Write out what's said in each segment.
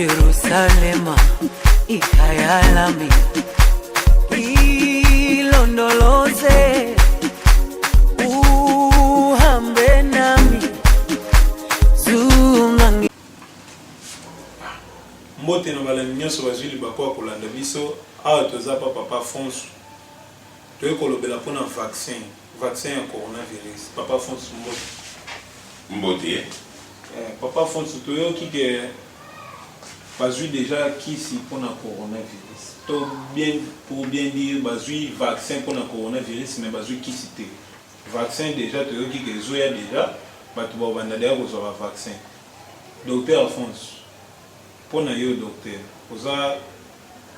Jerusalema ikayalami ilondoloze uhambe nami zungangi mbote na bala nyonso bazwili bakwa kolanda biso awa toza papa Fonsu toye kolobela mpona vaccin ya coronavirus. Papa Fonsu mbote papa Fonsu toyoki ke bazwi déjà kisi mpona coronavirus to bien pour bien dire bazwi vaccin mpona coronavirus mais bazwi kisi te. Vaccin déjà toyoki ke ezoya déjà bato babanda deya kozwa vaccin. Docteur Fonsu mpona yo docteur oza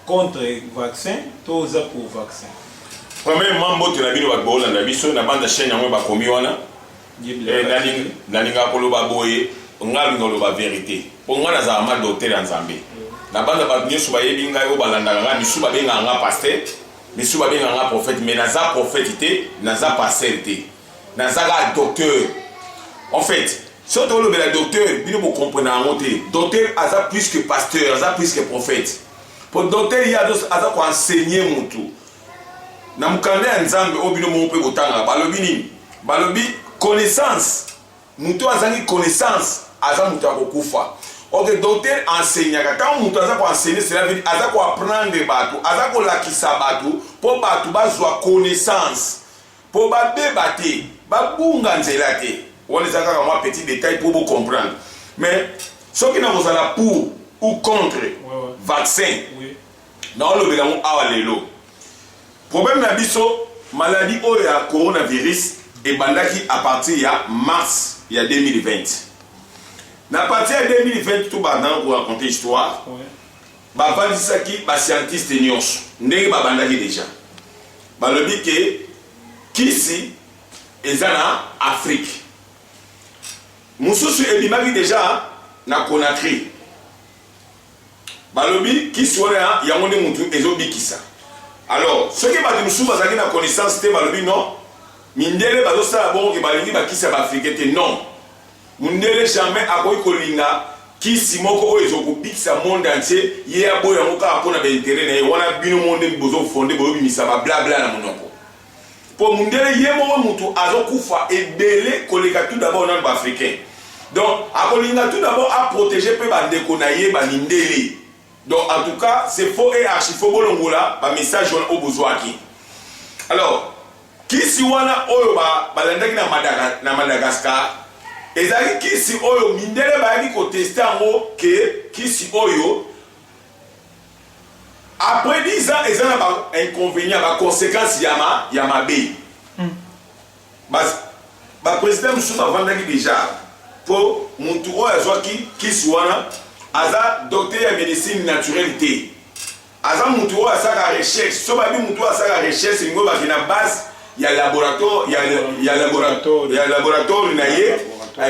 contre vaccin to oza pour vaccin? Premièrement, mbote na bino bato baolanda biso na banda chaîne yango bakomi wana nalinga koloba boye ngalinga loba vérité po nga nazala ma docteur ya Nzambe na banda bato nyonso bayebi ngai oyo balandaka nga misu babengaka nga pasteur misu babengaka nga prophète mais naza prophète te naza pasteur te nazaka docteur. En fait si on olobela docteur bino bokomprena yango te. Docteur aza plus que pasteur, aza plus que prophète. Po docteur ye aza koenseigner mutu na mukanda ya Nzambe oyo bino moko mpe botanga balobi nini? Balobi connaissance. Mutu azangi connaissance aza mutu akokufa. Ok, docteur enseignaka tant mutu aza koenseigner cela veut dire aza koapprendre bato aza kolakisa bato po bato bazwa connaissance po babeba te babunga nzela te. On les a quand même petit détail pour vous comprendre. Mais ce qui n'a pas pour ou contre vaccin, dans le bilan à l'élo. Problème n'a biso maladie au ya coronavirus et bandaki à partir ya mars il y a 2020. Na partir de 2020 tout bandant pour raconter histoire. Ba vandisaki ba scientiste nyonso ndenge ba bandaki déjà. Ba lobi ke kisi ezana Afrique. Mususu ebimaki déjà na Conakry. Balobi kisi wana yango nde mutu ezobikisa. Alors, ceux qui bati mususu bazaki na connaissance te balobi non. Mindele bazosala bongo ke balingi bakisa ba Afrique te non. Mundele jamais akoki kolinga kisi moko oyo ezokobikisa monde entier ye aboya yango kaka mpona ba intérêt na ye wana bino monde bozo fondé boyobimisa ba blabla na monoko. Pour mundele ye moko mutu azokufa ebele koleka tout d'abord na ba africain. Donc, Akolinga tout d'abord à protéger peu bandeko na ye banindeli. Donc, en tout cas, c'est faux et archi faux bolongola, ba message au bozwaki. Alors, kisi wana oyo balandaki na Madagascar, ezali kisi oyo mindele bayaki ko tester ngo ke kisi oyo après 10 ans ezana ba inconvénient ba conséquences ya mabe. Ba président musu bavandaki déjà pour mutu oyo azwaki kisi wana aza docteur ya médecine naturelle te. Aza mutu oyo asaka recherche so babi mutu asaka recherche ngo baki na base ya laboratoire ya laboratoire na ye.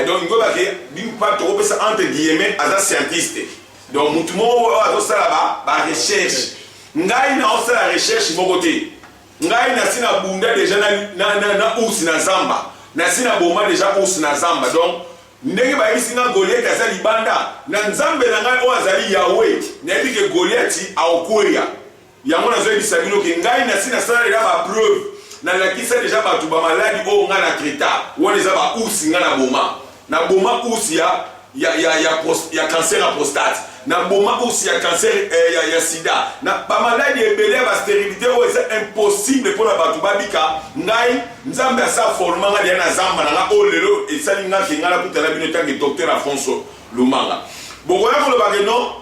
Donc ngo baki bim pa to kopesa entre guillemets aza scientiste. Donc mutu mo azosala ba recherche. Ngai na osala recherche moko te. Ngai na sina bunda déjà na ours na zamba. Na sina boma déjà ours na zamba. Donc ndenge bayisi nga Goliath asa libanda na Nzambe na ngai o azali Yahweh na yebike Goliath aokoya yango nazo yebisa bino ke ngai na sina sala ila ba preuve na lakisa déjà batu ba maladi o nga na kreta wona eza ba ours nga na boma ours ya cancer ya prostate na boma ours ya cancer ya sida na ba maladi ebele ba stérilité o eza impossible pour la batu babika ngai Nzambe asa forma nga dia na zamba na o lelo esali nga ke ngala kutana bino tangi docteur Afonso Lumanga bokoya ko lo bageno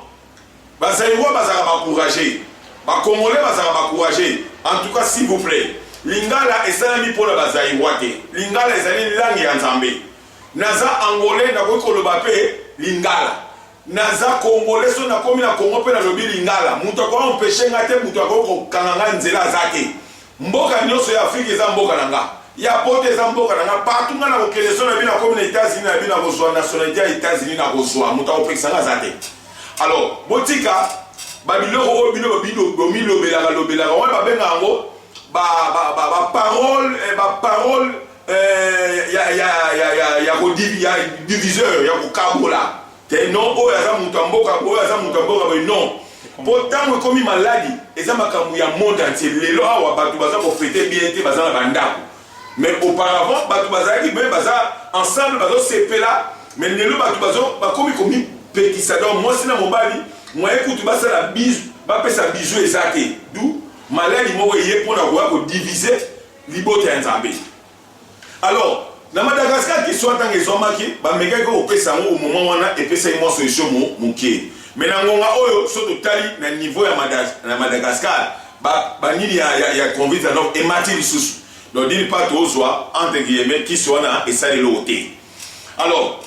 bazaiwa bazaka ba encourager ba congolais bazaka ba encourager en tout cas s'il vous plaît lingala esalami pour la bazaiwa te lingala ezali langue ya Nzambe naza angolais na ko lo bape lingala naza congolais so na komi na Congo pe na lobi lingala muto ko empêcher ngate muto ko kanganga nzela zake mboka nyonso ya Afrique eza mboka nanga ya pote eza mboka nanga partout nga na kokeleso na bina komi na États-Unis na bina kozwa nationalité ya États-Unis na kozwa muto ko nga zate. Alors botika babiloko oyo bino bomilobelaka lobelaka wana babenga yango ba parole ya diviseur ya kokabola te non oyo aza moto ya mboka oyo aza moto ya mboka boye non mpo ntango ekomi maladi eza makambo ya monde entier lelo awa bato baza kofete bien te baza na bandako mais auparavant bato bazalaki me baza ensemble bazosepela mais lelo bato bakomi komi pekisa donc mwasi na mobali moye kutu basala bizu bapesa bizu eza te du maladi moko eye mpona koya kodivise libota ya nzambe alors na Madagascar question ntango ezwamaki bamekaki kopesa yango au moment wana epesaki mwa solution moke mais na ngonga oyo so totali na niveau ya Madagascar banini ya convite ya donc emati lisusu donc dini pas tozwa entre guillemets kisi wana esalelo te alors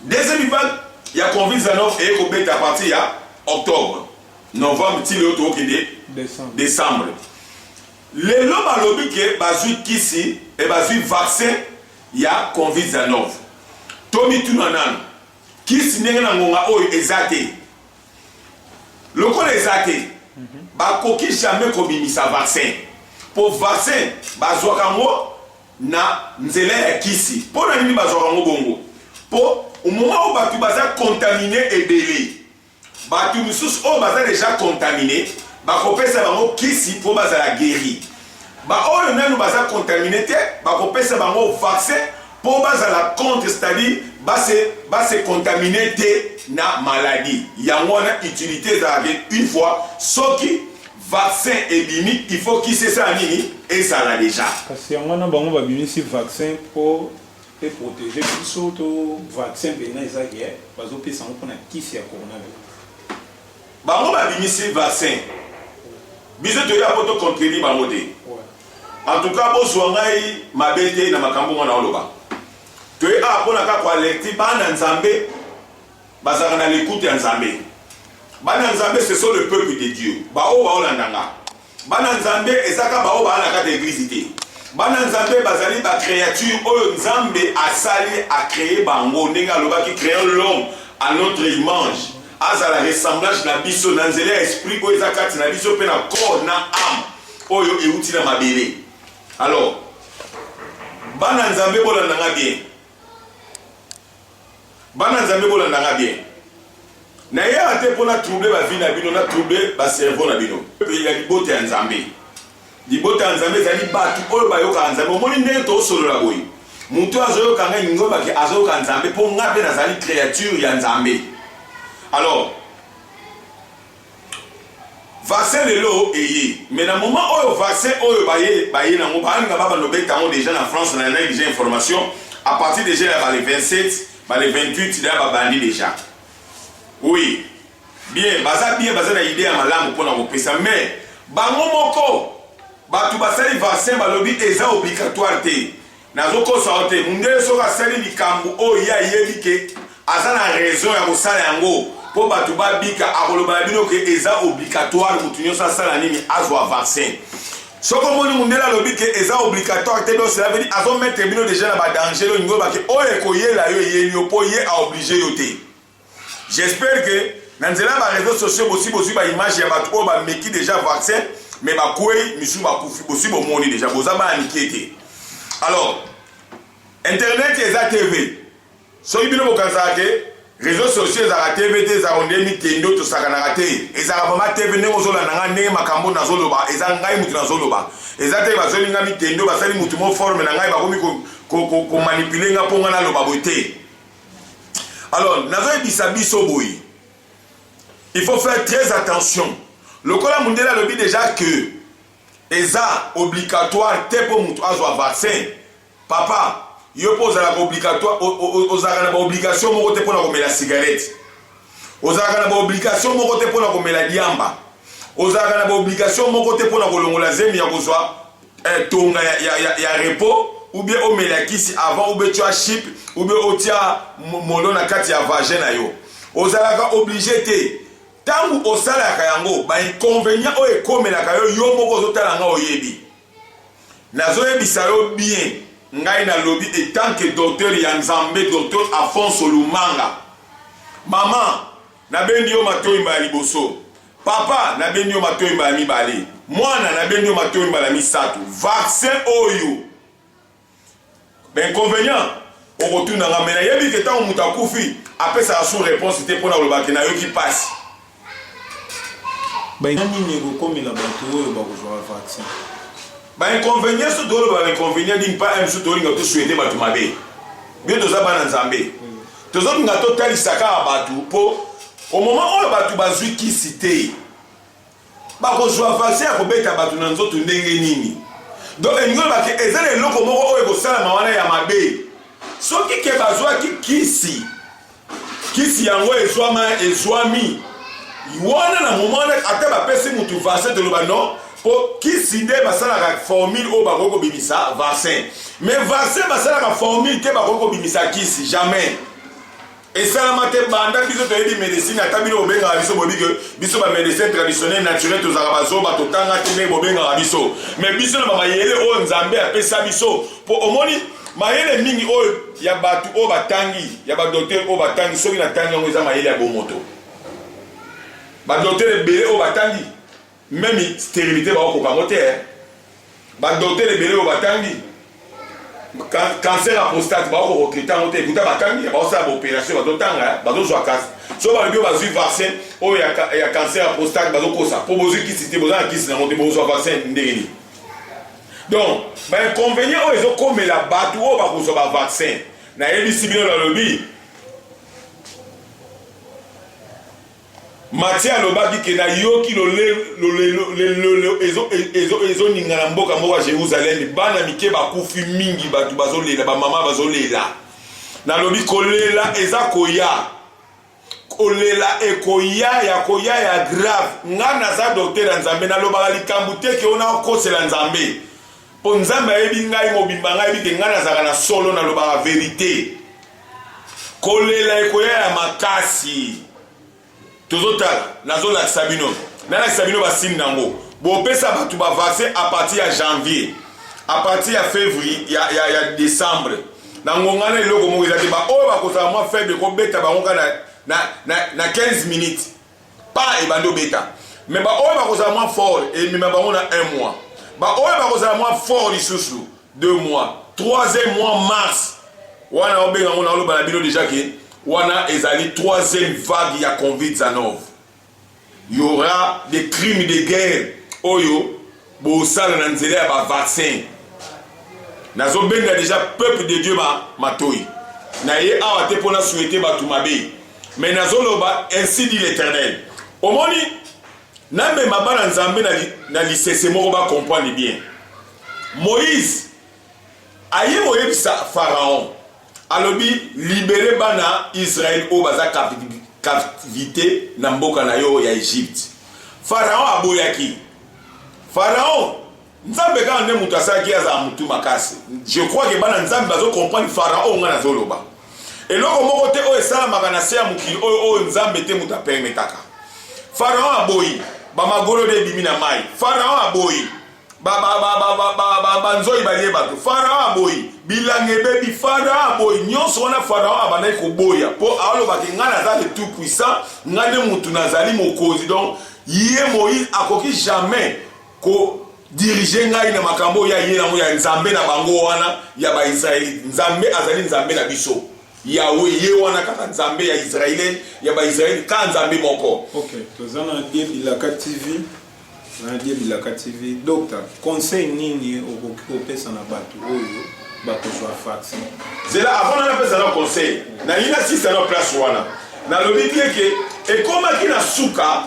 deuxième vague ya convite ya donc eye kobeta à partir ya octobre novembre ti leo tokende décembre lelo balobi ke bazwi kisi e bazwi vaccin ya Covid-19 tomi tuna nano kisi ndenge na ngonga oyo eza te lokola eza te bakoki jamais kobimisa vaccin po vaccin bazwaka yango na nzela ya kisi mpo na nini bazwaka yango bongo po omoma oyo bato baza contamine ebele bato misusu oyo baza deja contamine bakopesa bango kisi mpo bazala guéri baoyo nanu baza contamine te bakopesa bango vaccin mpo bazala contre c'est-à-dire base contamine te na maladie yango wana utilité ezalaka une fois soki vaccin ebimi il faut kisi esala nini ezala deja kasi yango wana bango babimisi vaccin mpo pe protéger biso to vaccin mpena ezaki bazopesa yango mpona kisi ya coronavirus bango babimisi vaccin biso toya po tocontredire bango te en tout cas bozwa ngai mabe te na makambo wana oloba toye a mpona kaka koalerti bana nzambe bazalaka na l'écoute ya nzambe bana nzambe ce sont le peuple de Dieu baoyo baolandanga bana nzambe ezaka baoyo baa na kati ya église te bana nzambe bazali bacréature oyo nzambe asali acréer bango ndenge alobaki créant l'homme à notre image azala ressemblage na biso na nzela ya esprit oyo eza kati na biso mpe na corps na âme oyo euti na mabele alors bana nzambe bolandanga bien bana nzambe bolandanga bien na yaka te mpona trouble bavi na bino na trouble baservo na bino ya libota ya nzambe libota ya nzambe ezali bato oyo bayokaka nzambe omoni ndenge tosolola boye moto azoyoka ngai ningo bake azoyoka nzambe mpo nga mpe nazali créature ya nzambe alors vaccin lelo eye mais na moment oyo vaccin oyo baye nango balinga babandobeta yango déjà na France na yanaki déjà information à partir déjà ya bale 27 bale 28 da babandi déjà oui bien baza na idée ya malamu mpona kopesa mais bango moko bato basali vaccin balobi eza obligatoire te nazokosa o te mundele soki asali likambo oyo ye ayebi ke aza na raison ya kosala yango mpo bato babika akoloba na bino ke eza obligatoire motu nyonso asala nini azwa vaccin soki omoni mundele alobi ke eza obligatoire te donc cela veut dire azomettre bino déjà na badanger oyo ningo bake oyo ekoyela yo eyeli yo mpo ye aoblige yo te j'espère que na nzela ya bareseau sociaux bozwi baimage ya bato oyo bameki déjà vaccin mais bakwei misusu bakufi bozwi bomoni déjà boza bana mike te alors internet eza tv soki bino bokanzaka ke réseaux sociaux ezalaka tv te ezalaka nde mitendo tosakanaka te ezalaka vraimen tv ndenge ozolandanga ndenge makambo nazoloba eza ngai mutu nazoloba eza te bazolinga mitendo basali mutu mo forme na ngai bakomi komanipule nga mpo nga naloba boye te alors nazoyebisa biso boye il faut faire très attention lokola mundele alobi déjà que eza obligatoire te mpo mutu azwa vaccin papa yo mpo ozalaka obligatoire ozalaka na baobligation moko te mpona komela cigarette ozalaka na baobligation moko te mpona komela diamba ozalaka na baobligation moko te mpona kolongola zemi ya kozwa tonga ya repos ou bien omela kisi avant ou bien tu as chip ou bien otia molo na kati ya vagin na yo ozalaka obligé te ntango osalaka yango bainconvénient oyo ekomelaka yo yo moko ozotala nga oyebi nazoyebisa yo bien ngai nalobi etant que docteur ya nzambe docteur Afonso Lumanga mama nabendi yo matoyi mbala liboso papa nabendi yo matoyi mbala mibale mwana nabendi yo matoyi mbala misato vaccin oyo inconvénient okotuna nga mena yebi ke tango mutu akufi apesa sous réponse te mpona kolobaki na yoki pasi nini ekokomela bato oyo bakozwaka vaccin bainconvénient so toloba bainconvénient ding pa m so tolinga tosuete bato mabe bio toza bana nzambe tozolinga totalisa kaka bato mpo au moment oyo bato bazwi kisi te bakozwa vaccin ya kobeta bato na nzoto ndenge nini donc elingi olobake eza na eloko moko oyo ekosalama wana ya mabe soki ke bazwaki kisi yango ezwami wana na moment wana ata bapesi mutu vaccin toloba non po kisi nde basalaka formule oyo bakoki kobimisa vaccin mais vaccin basalaka formule te bakoki kobimisa kisi jamais esalama te banda biso toyebi médecine ata bino bobengaka biso bobike biso bamédecin traditionnel naturel tozalaka bazoba totanga te ndenge bobengaka biso mais biso na bamayele oyo nzambe apesa biso po omoni mayele mingi oyo ya bato oyo batangi ya badokter oyo batangi soki natangi yango eza mayele ya bomoto badokter ebele oyo batangi même stérilité baokoka yango te badokter ebele oyo batangi cancer ya prostate baokokokrita yango te ekuta batangi baosala baopération bazotanga bazozwa kasi so balobi oyo bazwi vaccin oyo ya cancer ya prostate bazokosa mpo bozwi kisi te boza na kisi nango te bozwa vaccin ndenge nini donc bainconvénient oyo ezokomela bato oyo bakozwa bavaccin nayebisi bino balobi Matia alobaki ke na yoki ezoninga na mboka moko ya Jérusalem bana mike bakufi mingi bato bazolela bamama bazolela nalobi kolela eza koya kolela ekoya ya grave nga naza docteur ya nzambe nalobaka likambo te ke ona okosela nzambe po nzambe ayebi ngai mobimba ngai yebi ke nga nazalaka na solo nalobaka verité kolela ekoya ya makasi tozotala nazolakisa bino nalakisa bino basini nango bopesa bato bavaccin à partir ya janvier à partir ya février ya décembre na ngonga na eloko moko eza te baoyo bakozala mwa faible kobeta bango ka na 15 minutes pa ebandi obeta mais baoyo bakozala mwa fort emema bango na 1 mois baoyo bakozala mwa fort lisusu 2 mois 3e mois mars wana obenga ngo na oloba na bino déjà ke wana ezali 3e vague ya Covid-19 il y aura des crimes de guerre oyo bosala na nzela ya bavaccin nazobenga déjà peuple de Dieu matoi na ye awa te mpona souhaiter bato mabe mais nazoloba ainsi dit l'Éternel omoni namema bana nzambe na lisese moko bacomprendre bien Moïse aye moyebisa Pharaon alobi libéré bana Israël o baza captivité na mboka na yo ya Egypte Pharaon aboyaki Pharaon nzambe ka nde mutu asaki aza mutu makasi je crois que bana nzambe bazo comprendre Pharaon nga nazoloba eloko moko te o esalamaka na se ya mokili oyo nzambe te mutu apermetaka Pharaon aboyi bamagolo de bimi na mai Pharaon aboyi banzoi balie bato Pharaon aboyi bilanga ebebi Pharaon aboyi nyonso wana Pharaon abandaki koboya mpo alobaki ngai naza le tout puissant ngai nde mutu nazali mokonzi donc ye Moïse akoki jamais kodirige ngai na makambo ya ye nango ya nzambe na bango wana ya baisraeli nzambe azali nzambe na biso yawe ye wana kaka nzambe ya israélien ya baisraeli ka nzambe moko ok toza na die bilaka tv docteur conseil nini okopesa na bato oyo bakozwa vaccin zela avant napesa na conseil nalina sisa na place wana nalobi tie ke ekomaki na suka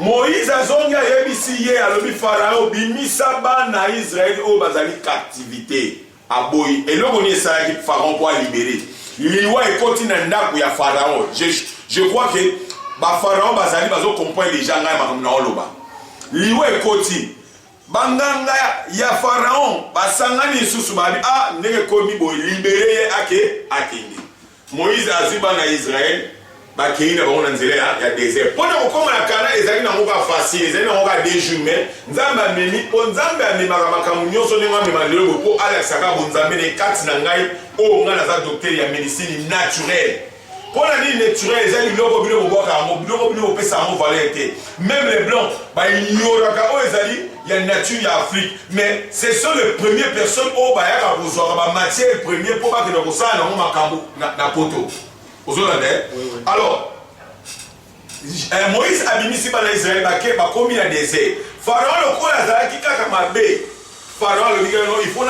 Moïse azongi ayebisi ye alobi Pharaon bimisa bana Israël oyo bazali captivité aboyi eloko ni esalaki Pharaon po alibere liwa ekoti na ndako ya Pharaon je crois que Pharaon bazali bazocomprendre déjà ngai makambo na oloba liwa ekoti banganga ya Pharaon basangani lisusu babi ndenge komi boy libere ye akende Moïse azwi bana Israël bakei na bango na nzela ya désert mpona kokoma na kana ezali nango ka facile ezali nango ka 2 jours mais nzambe amemi mpo nzambe amemaka makambo nyonso ndenge amema lelo boye mpo alakisaka bonzambe na kati na ngai oyo ngai naza docteur ya médecine naturelle Pour la ligne naturelle, les amis, ils même les blancs, il y a une nature, il y a Afrique. Mais ce sont les premières personnes qui ont matière première pour que nous fassions un poteau. Alors, Moïse a mis ici dans Israël, il a commis un désert. Pharaon, il faut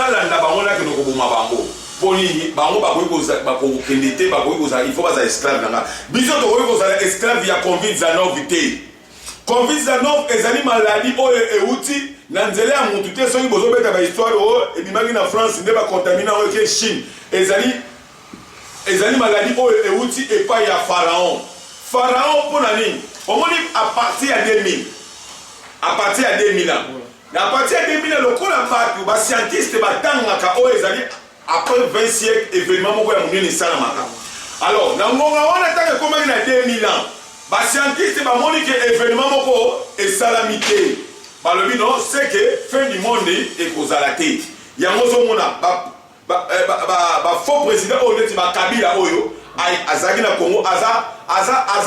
il faut pas esclave là. Biso to esclave ya convict za novité. Convict za nov ezali maladie o euti na nzela ya mutu te soki bozo beta ba histoire o et bimaki na France nde ba contaminer o ke Chine. Ezali maladie o euti et pas ya Pharaon. Pharaon pour nani? Omoni à partir à 2000. À partir à 2000 ans. À partir à 2000 ans le ko na ba scientiste ba tangaka o ezali après 20 siècles, événement moko ya munene salamaka. Alors, na ngonga wana tanke komaki na 2000 ans, ba scientiste ba moni ke événement moko e salamité. Ba lobi non, c'est que fin du monde e kozala te. Yango zo mona ba faux président o neti ba Kabila oyo azaki na Congo aza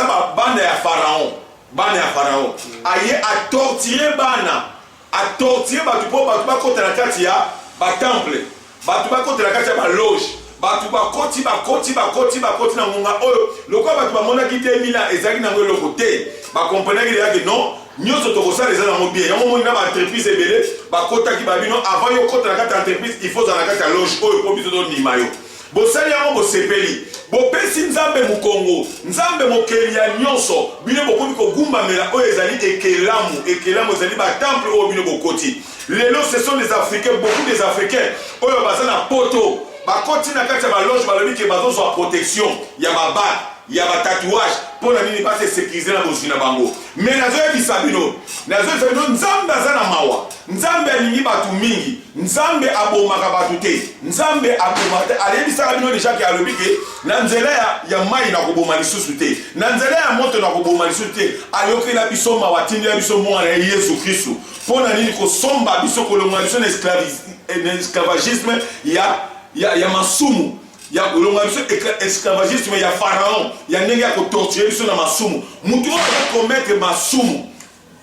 ba bande ya Pharaon. Bande ya Pharaon. Aye a torturer bana. A torturer ba tu po ba kota na kati ya ba temple. Batu bakoti la kati ya ba loge batu bakoti na ngonga oyo lokwa batu bamona kite mila ezaki na ngolo côté ba comprendre que non nyoso to kosala les na mobile ya momoni na ba entreprise ebele bakota ki babino avant yo kota la kati ya entreprise il faut za la kati ya loge oyo po biso do nimayo bosali yango bosepeli bopesi nzambe mukongo nzambe mokeli ya nyonso bino bokomi kogumbamela oyo ezali ekelamu ezali ba temple oyo bino bokoti. Lelo, ce sont des Africains, beaucoup des Africains. Oyo bazana poto, bakoti na kati ya baloge balobi ke bazo so protection, ya baba, ya ba tatouage pour na nini pas se sécuriser na bozina bango. Mais nazo ya bisabino, nzambe azana mawa. Nzambe alingi batu mingi, nzambe abomaka batu te. Nzambe abomaka ale bisaka bino déjà ke alobi ke na nzela ya mai na koboma lisusu te. Na nzela ya moto na koboma lisusu te. Ayoki na biso mawa tindi ya biso mwana ya Yesu Kristo. Pona nini kosomba biso kolonga biso na esclavagisme ya masumu ya kolonga biso esclavagisme ya Pharaon ya ndenge ya kotorturer biso na masumu mutu oyo akomettre masumu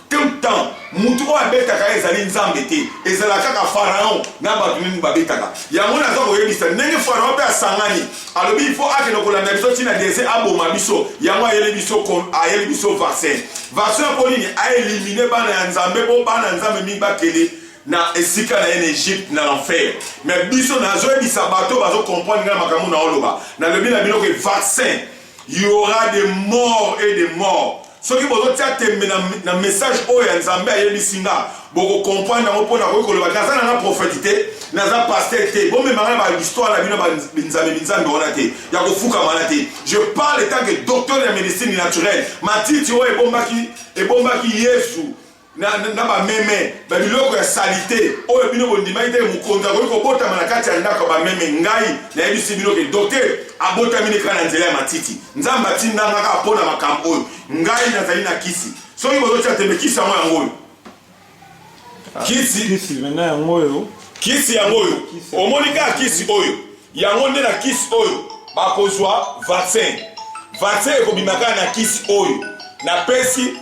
tout le temps mutu oyo abetaka ezali nzambe te ezala kaka Pharaon na bato nini babetaka yango naza koyebisa ndenge Pharaon mpe asangani alobi il faut akende kolanda biso ntina dese aboma biso yango ayeli biso vaccin mpo nini aelimine bana ya nzambe mpo bana ya nzambe mingi bakele na esika na en Égypte na l'enfer mais biso nazoyebisa bato bazo comprendre nga makambo na oloba nalobi na bino ke vaccin il y aura des morts et des morts soki bozotia tembe na message oyo ya nzambe ayebisi nga boko comprendre yango mpona koyekoloba naza nanga prophète te naza pasteur te bomemanga na bahistoire na bino binzambe wana te ya kofukama na te je parle tant que docteur ya médecine naturelle matiti oyo ebombaki Yesu na bameme babiloko ya salite oyo bino bondimaki te mokonzi akoki kobotama na kati ya ndako bameme ngai nayebisi bino ke docteur abotami ne kaka na nzela ya matiti nzambe atindanga kaka mpo na makambo oyo ngai nazali na kisi soki bozotia tembe kisi yango yango oyo kisi yango oyo omoni kaka kisi oyo yango nde na kisi oyo bakozwa vaccin ekobimaka na kisi oyo na pesi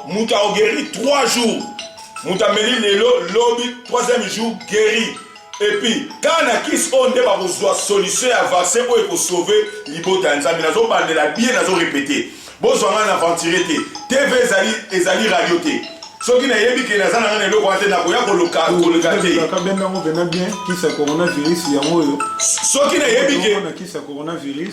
mutu aogeri 3 jours mutu ameli lelo lobi 3e jour guéri et puis quand na kisi oyo nde bakozwa solution ya vaccin oyo ekosauve libota ya nzambe nazobandela bien nazorepete bozwanga na ventire te tv ezali radio te soki nayebi ke naza nanga na eloko wana te nakoya koloka te soki nayebi ke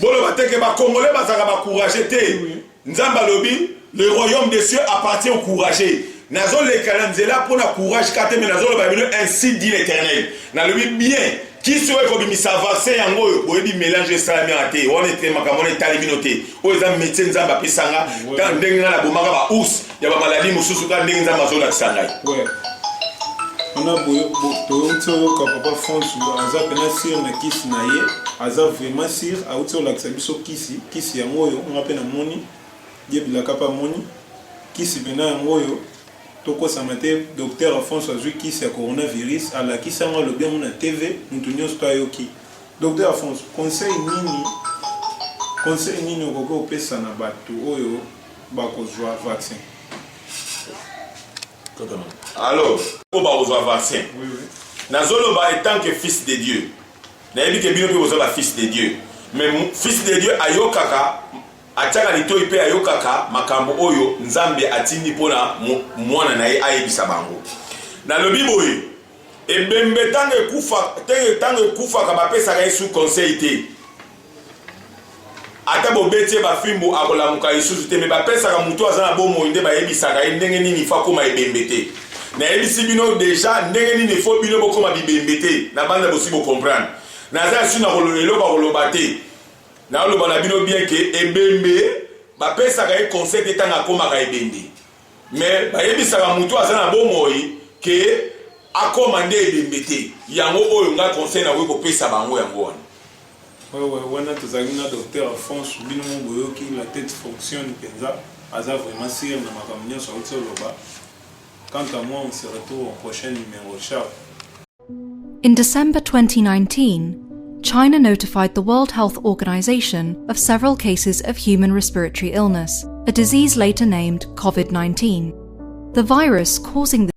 boloba teke bakongole bazalaka bakourage te nzambe alobi le royaume des cieux appartient aux courageux. Nazo le kalanzela pour na courage kate mais nazo le babino ainsi dit l'Éternel. Na le bien qui soit comme mi vaccin yango boyebi mélange salami até on est makamone talibinoté o eza médecin nzamba pisanga dans ndenge na bomaka ba ous ya ba maladie mususu ka ndenge nzamba zo na sangai. Ouais. On a to ka papa France aza pena sir na kisi na ye aza vraiment sir a uto la biso kisi yango yo on appelle na moni la capa moni qui se vient en moyo toko samate docteur Alphonse azui qui c'est coronavirus à la qui ça le bien mon TV nous tenions stoyoki docteur Alphonse conseil nini conseil nini okoki opesa na bato oyo bakozwa vaccin? Alors po bakozwa vaccin, nazoloba étant que fils de Dieu, nayebi ke bino mpe bozwa ba fils de Dieu, mais fils de Dieu ayokaka atiaka litoi mpe ayokaka makambo oyo Nzambe atindi mpona mwana na ye ayebisa bango. Nalobi boye ebembe ntango ekufaka bapesaka ye sous conseil te, ata bobetie bafimbo akolamuka lisusu te, me bapesaka mutu aza na bomoi nde bayebisaka ye ndenge nini fa koma ebembe te. Nayebisi bino deja ndenge nini fo bino bokoma bibembe te, na banda bosi bocomprendre. Naza su na eloko akoloba te, naoloba na bino bien ke ebembe bapesaka ye conseil te ntango akomaka ebembe, me bayebisaka mutu aza na bomoi ke akoma nde ebembe te, yango oyo nga conseil na kopesa bango yango wana. Wana tozali na docteur Alphonse bino moboyoki la tête fonctionne penza aza vraiment sûr na makambo nyonso auti oloba. Quant à moi, on se retrouve au prochain numéro. Ciao. In December 2019, China notified the World Health Organization of several cases of human respiratory illness, a disease later named COVID-19. The virus causing